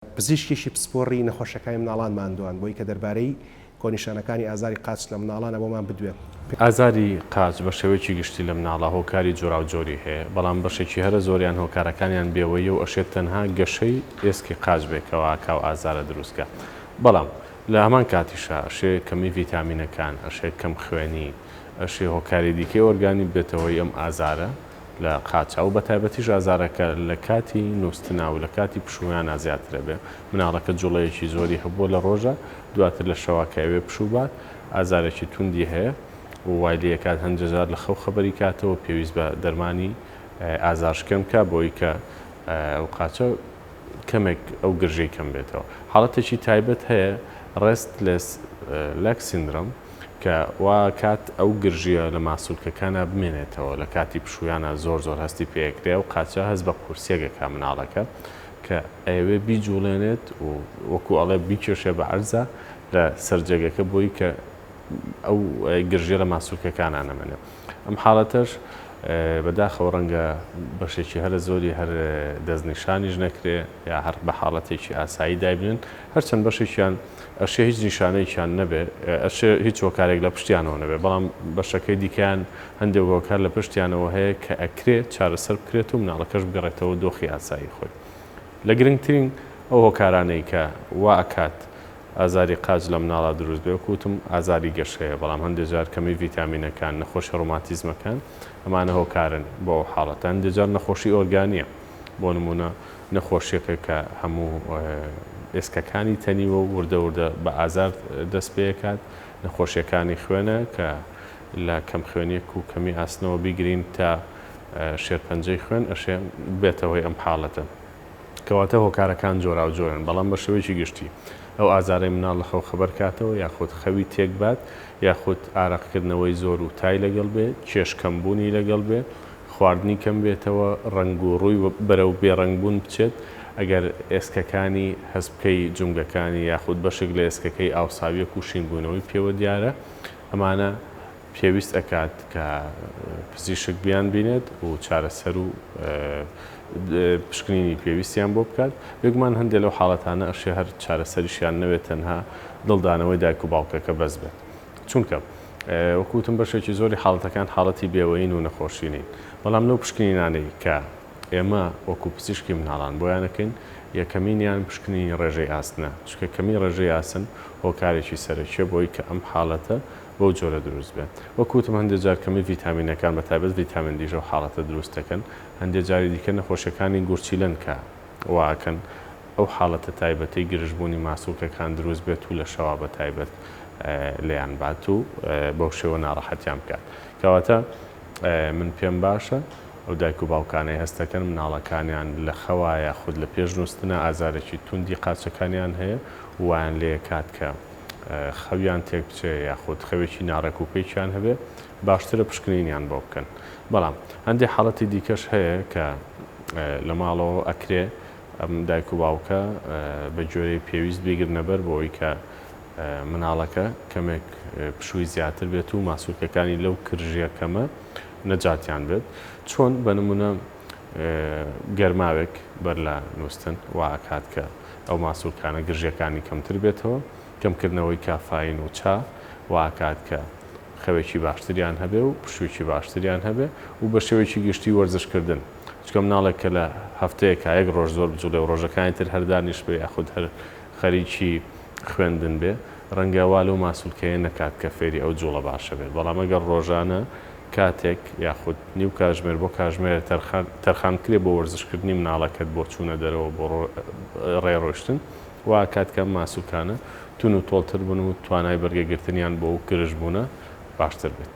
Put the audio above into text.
پزیشکیشی پسپۆڕی نەخۆشەکانی مناڵان ماندووان بۆی کە دەربارەی کۆنیشانەکانی ئازاری قاچ لە مناڵانە بۆمان بدوێن. ئازاری قاچ بە شێوەیەکی گشتی لە مناڵە هۆکاری جۆرا و جۆری هەیە، بەڵام بەشێکی هەرە زۆریان هۆکارەکانیان بێوەیە و ئەشێت تەنها گەشەی ئێسکی قاچ بێکەوە کاو ئازارە دروستکە. بەڵام لە هەمان کاتیشە ئەشێ کەمی ڤیتامینەکان، ئەشێ کەم خوێنی، ئەشێ هۆکاری دیکەی ئۆرگانی بێتەوەی ئەم ئازارە لە قاچە و بە تایبەتیش ئازارەکە لە کاتی نووسنا و لە کاتی پشویانە زیاترە بێ. مناڵەکە جوڵەیەکی زۆری هەبووە لە ڕۆژە، دواتر لە شەواکەوێ پشوبات ئازارێکی توندی هەیە و وای لێ کات هەندێکجار لە خەو خەبەری کاتەوە پێویست بە دەرمانی ئازارشکەم کا بۆی کە ئەو قاچە کەمێک ئەو گرژەی کەم بێتەوە. حاڵەتێکی تایبەت هەیە ڕێستلس لەک سیندرۆم کە وا کات ئەو گرژیە لە ماسوولکەکانە بمێنێتەوە لە کاتی پشویانە زۆر هەستی پێکرێ و قاچە هەست بە قورسێگەکە مناڵەکە کە ئەوێ بیجوڵێنێت و وەکو ئەڵێ بیکێشێ بە عەرزە لە سەرجەگەکە بۆی کە ئەو گرژیە لە ماسوولکەکانە نەمێنێ. ئەم حاڵەتەش بەداخەوە ڕەنگە بەشێکی هەرە زۆری هەر دەستنیشانیش نەکرێ یا هەر بە حاڵەتێکی ئاسایی دایبنن، هەرچەند بەشێکیان ئەشێ هیچ نیشانەیەکیان نەبێ، ئەشێ هیچ هۆکارێک لە پشتیانەوە نەبێ، بەڵام بەشەکەی دیکەیان هەندێک هۆکار لە پشتیانەوە هەیە کە ئەکرێت چارەسەر بکرێت و مناڵەکەش بگەڕێتەوە دۆخی ئاسایی خۆی. لە گرنگترین ئەو هۆکارانەی کە وا ئەکات ئازاری قاچ لە مناڵە دروست بێ، وەکوتم ئازاری گەشەیە، بەڵام هەندێک جار کەمی ڤیتامینەکان، نەخۆشی ڕۆماتیزمەکان ئەمانە هۆکارن بۆ ئەو حاڵەتە. هەندێک جار نەخۆشی ئۆرگانیە، بۆ نمونە نەخۆشیەکە کە هەموو ئێسکەکانی تەنیوە و وردە بە ئازار دەست پێکات، نەخۆشیەکانی خوێنە کە لە کەم خوێنێک و کەمی ئاسنەوە بیگرین تا شێرپەنجەی خوێن ئەشێ بێتەوەی ئەم حاڵەتە. کەواتە هۆکارەکان جۆرا و جۆرن، بەڵام بە شێوەیەکی گشتی ئەو ئازارەی مناڵ لە خەو خەبەر کاتەوە، یاخود خەوی تێک بات، یاخود ئارەقکردنەوەی زۆر و تای لەگەڵ بێ، کێشکەمبوونی لەگەڵ بێ، خواردنی کەم بێتەوە، ڕنگ و ڕووی بەرەو بێڕنگبوون بچێت، ئەگەر ئێسکەکانی هەست بکەی جومگەکانی یاخود بەشێک لە ئێسکەکەی ئاوساویەک و شینبوونەوەی پێوە دیارە، ئەمانە پێویست ئەکات کە پزیشک بیان بینێت و چارەسەر و پشکنینی پێویستیان بۆ بکات. بێگومان هەندێک لەو حاڵەتانە ئەشێ هەر چارەسەریشیان نەوێت تەنها دڵدانەوەی دایک و باوکەکە بەس بێت، چونکە وەکوتم بەشێکی زۆری حاڵەتەکان حاڵەتی بێوەین و نەخۆشینین، بەڵام لەو پشکنینانەی کە ئێمە وەکو پزیشکی مناڵان بۆیانەکەین، یەکەمینیان پشکنینی ڕێژەی ئاستنە، چونکە کەمی ڕێژەی ئاسن هۆکارێکی سەرەکیە بۆی کە ئەم حاڵەتە بەو جۆرە دروست بێت. وەکوتم هەندێک جار کەمی ڤیتامینەکان بە تایبەت ڤیتامین دیژە و حاڵەتە دروست دەکەن، هەندێک جاری دیکە نەخۆشیەکانی گورچیلەن کە واکەن ئەو حاڵەتە تایبەتەی گرژبوونی ماسوولکەکان دروست بێت و لە شەوا بە تایبەت لێیان بات و بەو شێوە ناڕەحەتیان بکات. کەواتە من پێم باشە ئەو دایک و باوکانەی هەستەکەن مناڵەکانیان لە خەوا یاخود لە پێش نووستنە ئازارێکی توندی قاچەکانیان هەیە وایان لێ کات کە خەویان تێک بچێ یاخود خەوێکی ناڕێک و پێیان هەبێ، باشترە پشکنینیان بۆ بکەن. بەڵام هەندێک حاڵەتی دیکەش هەیە کە لە ماڵەوە ئەکرێ ئەم دایک و باوکە بە جۆرەی پێویست بیگرنە بەر بۆی کە مناڵەکە کەمێک پشووی زیاتر بێت و ماسوولکەکانی لەو کرژیە کەمە نەجاتیان بێت. چۆن بە نمونە گەرماوێک بەر لە نووستن وا ئەکات کە ئەو ماسوولکانە گرژیەکانی کەمتر بێتەوە، کەمکردنەوەی کافاین و چا وا ئەکات کە خەوێکی باشتریان هەبێ و پشوویکی باشتریان هەبێ و بە شێوەیەکی گشتی وەرزشکردن، چکە مناڵێک کە لە هەفتەیەک یەک ڕۆژ زۆر بجوڵێ و ڕۆژەکانی تر هەردانیش بێ یاخود هەر خەریکی خوێندن بێ، ڕەنگە وا لەو ماسوولکەیە نەکات کە فێری ئەو جوڵە باشە بێت. بەڵام ئەگەر ڕۆژانە کاتێک یاخود نیو کاژمێر بۆ کاژمێر تەرخانکرێ بۆ وەرزشکردنی مناڵەکەت بۆ چوونە دەرەوە بۆ ڕێڕۆشتن، وا کات کە ماسوولکانە تون و تۆڵتر بوون و توانای بەرگەگرتنیان بۆ گرژبوونە باشتر بێت.